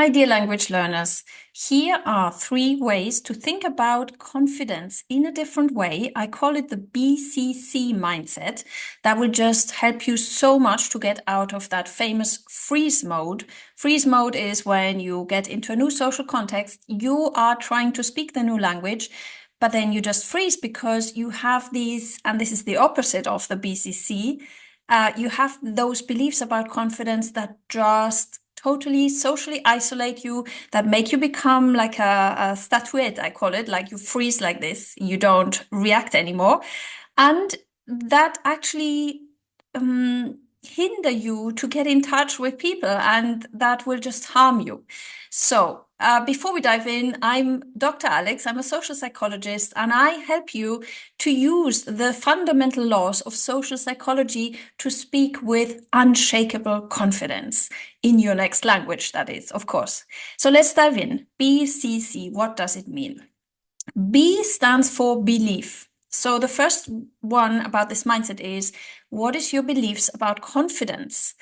Hi, dear language learners. Here are 3 ways to think about confidence in a different way. I call it the BCC mindset. That will just help you so much to get out of that famous freeze mode. Freeze mode is when you get into a new social context, you are trying to speak the new language, but then you just freeze because you have these, and this is the opposite of the BCC. You have those beliefs about confidence that just totally socially isolate you, that make you become like a statuette, I call it, like you freeze like this, you don't react anymore. And that actually hinder you to get in touch with people, and that will just harm you. So, before we dive in, I'm Dr. Alex. I'm a social psychologist, and I help you to use the fundamental laws of social psychology to speak with unshakable confidence in your next language, that is, of course. So let's dive in. BCC, what does it mean? B stands for belief. So the first one about this mindset is, what is your beliefs about confidence?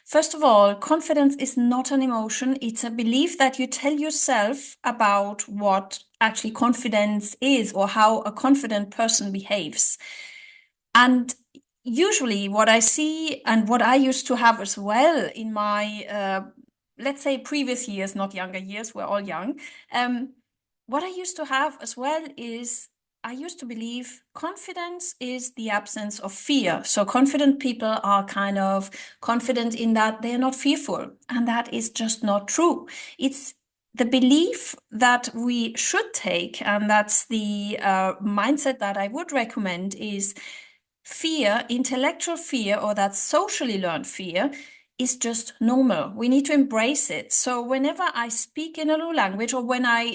First of all, confidence is not an emotion. It's a belief that you tell yourself about what actually confidence is or how a confident person behaves. And usually what I see and what I used to have as well in my, let's say, previous years, not younger years, we're all young. What I used to have as well is I used to believe confidence is the absence of fear. So confident people are kind of confident in that they're not fearful. And that is just not true. It's the belief that we should take, and that's the mindset that I would recommend, is fear, intellectual fear, or that socially learned fear, is just normal. We need to embrace it. So whenever I speak in a new language, or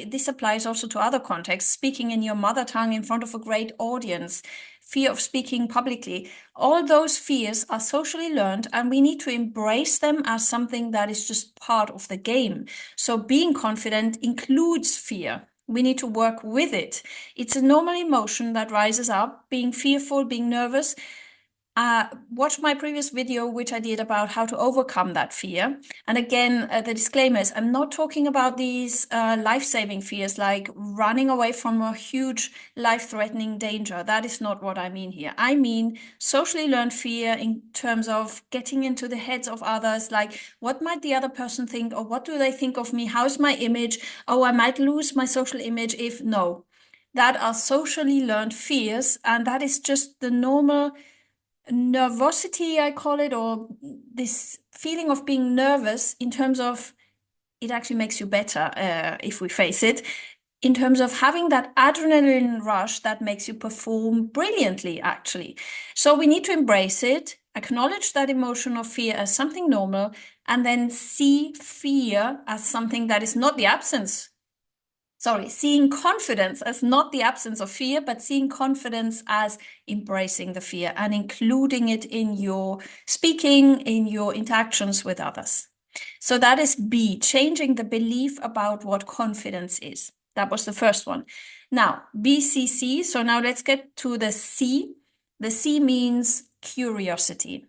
this applies also to other contexts, speaking in your mother tongue in front of a great audience, fear of speaking publicly, all those fears are socially learned, and we need to embrace them as something that is just part of the game. So being confident includes fear. We need to work with it. It's a normal emotion that rises up, being fearful, being nervous. Watch my previous video, which I did about how to overcome that fear. And again, the disclaimer is I'm not talking about these life-saving fears, like running away from a huge life-threatening danger. That is not what I mean here. I mean socially learned fear in terms of getting into the heads of others, like what might the other person think, or what do they think of me? How's my image? Oh, I might lose my social image if no. That are socially learned fears, and that is just the normal nervosity, I call it, or this feeling of being nervous in terms of it actually makes you better if we face it, in terms of having that adrenaline rush that makes you perform brilliantly, actually. So we need to embrace it, acknowledge that emotion of fear as something normal, and then see fear as something that is not the absence. Sorry, seeing confidence as not the absence of fear, but seeing confidence as embracing the fear and including it in your speaking, in your interactions with others. So that is B, changing the belief about what confidence is. That was the first one. Now, BCC. So now let's get to the C. The C means curiosity.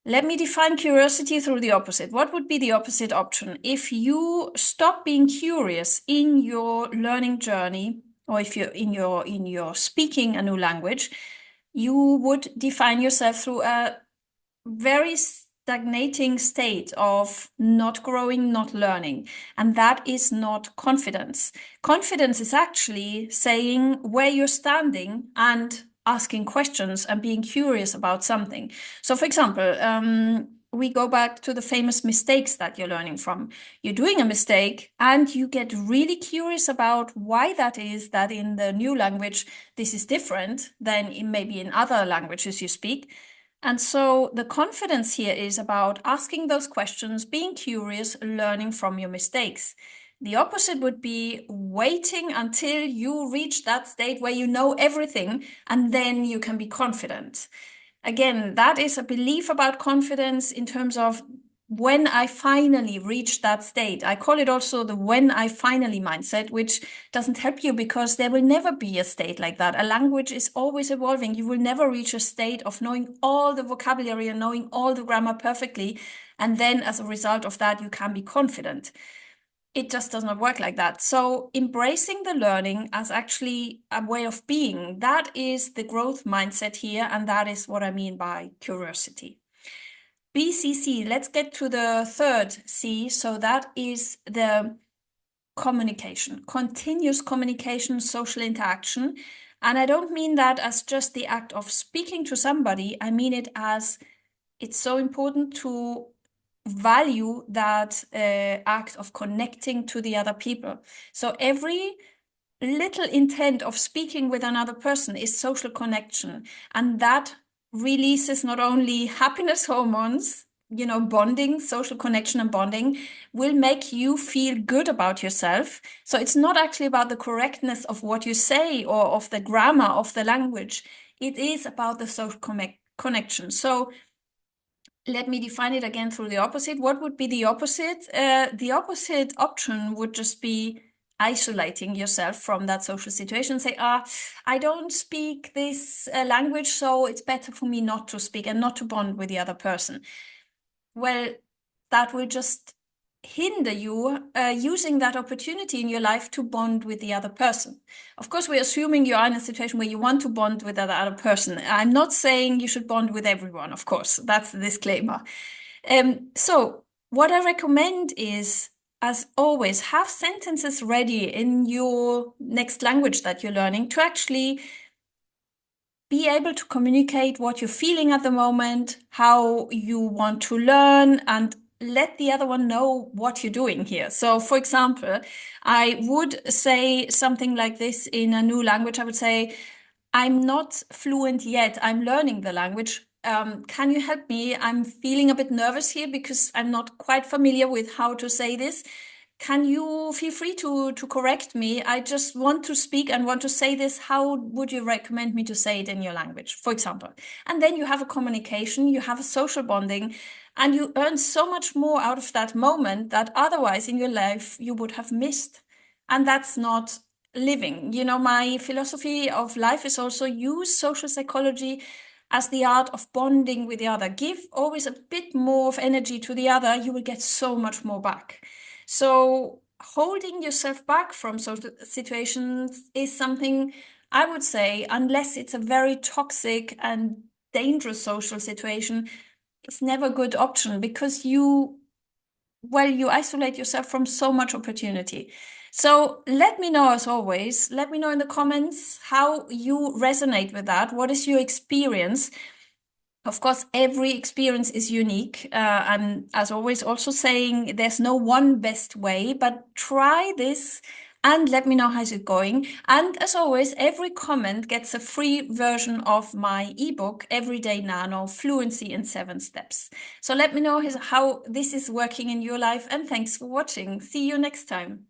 Let me define curiosity through the opposite. What would be the opposite option? If you stop being curious in your learning journey, or if you're in your speaking a new language, you would define yourself through a very stagnating state of not growing, not learning. And that is not confidence. Confidence is actually saying where you're standing and asking questions and being curious about something. So, for example, we go back to the famous mistakes that you're learning from. You're doing a mistake and you get really curious about why that is that in the new language this is different than maybe in other languages you speak. And so the confidence here is about asking those questions, being curious, learning from your mistakes. The opposite would be waiting until you reach that state where you know everything, and then you can be confident. Again, that is a belief about confidence in terms of when I finally reach that state. I call it also the when I finally mindset, which doesn't help you because there will never be a state like that. A language is always evolving. You will never reach a state of knowing all the vocabulary and knowing all the grammar perfectly. And then as a result of that, you can be confident. It just does not work like that. So embracing the learning as actually a way of being, that is the growth mindset here. And that is what I mean by curiosity. BCC, let's get to the third C. So that is the communication, continuous communication, social interaction. And I don't mean that as just the act of speaking to somebody. I mean it as it's so important to value that act of connecting to the other people. So every little intent of speaking with another person is social connection. And that releases not only happiness hormones, bonding, social connection and bonding will make you feel good about yourself. So it's not actually about the correctness of what you say or of the grammar of the language. It is about the social connection. So let me define it again through the opposite. What would be the opposite? The opposite option would just be isolating yourself from that social situation. Say, I don't speak this language, so it's better for me not to speak and not to bond with the other person. Well, that will just hinder you using that opportunity in your life to bond with the other person. Of course, we're assuming you are in a situation where you want to bond with that other person. I'm not saying you should bond with everyone, of course. That's the disclaimer. So what I recommend is, as always, have sentences ready in your next language that you're learning to actually be able to communicate what you're feeling at the moment, how you want to learn, and let the other one know what you're doing here. So, for example, I would say something like this in a new language. I would say, I'm not fluent yet. I'm learning the language. Can you help me? I'm feeling a bit nervous here because I'm not quite familiar with how to say this. Can you feel free to correct me? I just want to speak and want to say this. How would you recommend me to say it in your language, for example? And then you have a communication, you have a social bonding, and you earn so much more out of that moment that otherwise in your life you would have missed. And that's not living. My philosophy of life is also use social psychology as the art of bonding with the other. Give always a bit more of energy to the other, you will get so much more back. So holding yourself back from social situations is something I would say, unless it's a very toxic and dangerous social situation, it's never a good option because you isolate yourself from so much opportunity. So let me know, as always, let me know in the comments how you resonate with that. What is your experience? Of course, every experience is unique. I'm, as always, also saying there's no one best way, but try this and let me know how's it going. And as always, every comment gets a free version of my ebook, Everyday Nano Fluency in 7 Steps. So let me know how this is working in your life, and thanks for watching. See you next time.